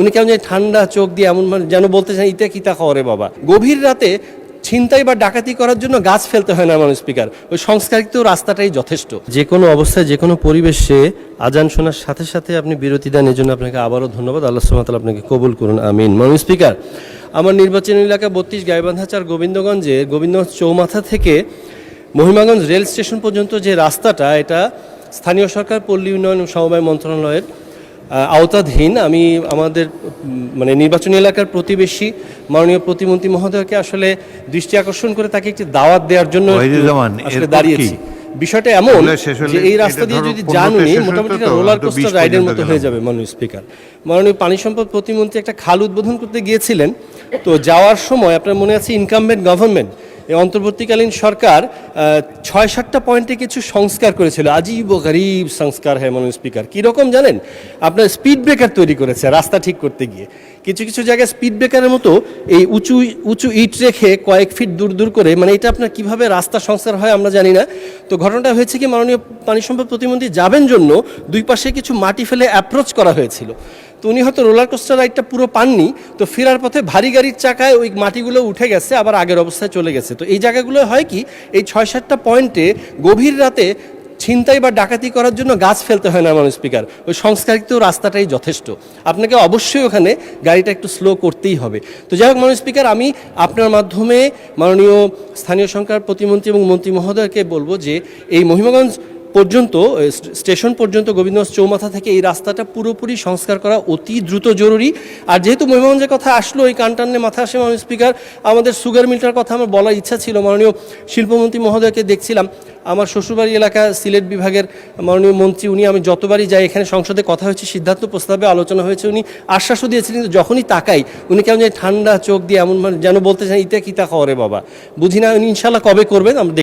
উনি কেমন জানি ঠান্ডা চোখ দিয়ে এমন যেন বলতে চান ইতে কিতা খবরে বাবা। গভীর রাতে ছিনতাই বা ডাকাতি করার জন্য গাছ ফেলতে হয় না মানুষ স্পিকার, ওই সংস্কারিত রাস্তাটাই যথেষ্ট। যে কোনো অবস্থায় যে কোনো পরিবেশে আজান শোনার সাথে সাথে আপনি বিরতি দেন, এই জন্য আপনাকে আবারও ধন্যবাদ। আল্লাহ সুবহানাহু ওয়া তাআলা আপনাকে কবুল করুন, আমিন। মানুষ স্পিকার, আমার নির্বাচনী এলাকা 32 গাইবান্ধাচার গোবিন্দগঞ্জে গোবিন্দগঞ্জ চৌমাথা থেকে মহিমাগঞ্জ রেল স্টেশন পর্যন্ত যে রাস্তাটা, এটা স্থানীয় সরকার পল্লী উন্নয়ন ও সমবায় মন্ত্রণালয়ের আওতাধীন। আমি আমাদের নির্বাচনী এলাকার প্রতিবেশী মাননীয় প্রতিমন্ত্রী মহোদয়কে আসলে দৃষ্টি আকর্ষণ করে তাকে একটি দাওয়াত দেওয়ার জন্য আসলে দাঁড়িয়েছি। বিষয়টা এমন যে এই রাস্তা দিয়ে যদি যান উনি, মোটামুটি রোলার কোস্টার রাইডের মতো হয়ে যাবে। মাননীয় স্পিকার, মাননীয় পানি সম্পদ প্রতিমন্ত্রী একটা খাল উদ্বোধন করতে গিয়েছিলেন, তো যাওয়ার সময় আপনার মনে আছে ইনকামবেন্ট গভর্নমেন্ট, এই অন্তর্বর্তীকালীন সরকার ৬-৭টা পয়েন্টে কিছু সংস্কার করেছিল। আজীব ও গরিব সংস্কার হ্যাঁ মাননীয় স্পিকার। কীরকম জানেন? আপনার স্পিড ব্রেকার তৈরি করেছে রাস্তা ঠিক করতে গিয়ে। কিছু কিছু জায়গায় স্পিড ব্রেকারের মতো এই উঁচু উঁচু ইট রেখে কয়েক ফিট দূর দূর করে, এটা আপনার কীভাবে রাস্তা সংস্কার হয় আমরা জানি না। তো ঘটনাটা হয়েছে কি, মাননীয় পানি সম্পদ প্রতিমন্ত্রী যাবেন জন্য দুই পাশে কিছু মাটি ফেলে অ্যাপ্রোচ করা হয়েছিল। তো উনি হয়তো রোলার কোস্টার রাইডটা পুরো পাননি, তো ফেরার পথে ভারী গাড়ির চাকায় ওই মাটিগুলো উঠে গেছে, আবার আগের অবস্থায় চলে গেছে। তো এই জায়গাগুলো হয় কি, এই ৬-৭টা পয়েন্টে গভীর রাতে ছিনতাই বা ডাকাতি করার জন্য গাছ ফেলতে হয় না মাননীয় স্পিকার, ওই সংস্কারিত রাস্তাটাই যথেষ্ট। আপনাকে অবশ্যই ওখানে গাড়িটা একটু স্লো করতেই হবে। তো যাই হোক মাননীয় স্পিকার, আমি আপনার মাধ্যমে মাননীয় স্থানীয় সরকার প্রতিমন্ত্রী এবং মন্ত্রী মহোদয়কে বলবো যে এই মহিমাগঞ্জ পর্যন্ত স্টেশন পর্যন্ত গোবিন্দগঞ্জ চৌমাথা থেকে এই রাস্তাটা পুরোপুরি সংস্কার করা অতি দ্রুত জরুরি। আর যেহেতু মহিমাগঞ্জের কথা আসলো, এই কানটান্নে মাথা আসে মাননীয় স্পিকার, আমাদের সুগার মিলটার কথা আমার বলার ইচ্ছা ছিল। মাননীয় শিল্পমন্ত্রী মহোদয়কে দেখছিলাম, আমার শ্বশুরবাড়ি এলাকা সিলেট বিভাগের মাননীয় মন্ত্রী, উনি, আমি যতবারই যাই এখানে সংসদে কথা হয়েছে, সিদ্ধান্ত প্রস্তাবে আলোচনা হয়েছে, উনি আশ্বাসও দিয়েছিলেন। কিন্তু যখনই তাকাই উনি কেমন জানি ঠান্ডা চোখ দিয়ে এমন যেন বলতে চান ইতে কিতা খবরে বাবা। বুঝি না উনি ইনশাল্লাহ কবে করবেন, আমরা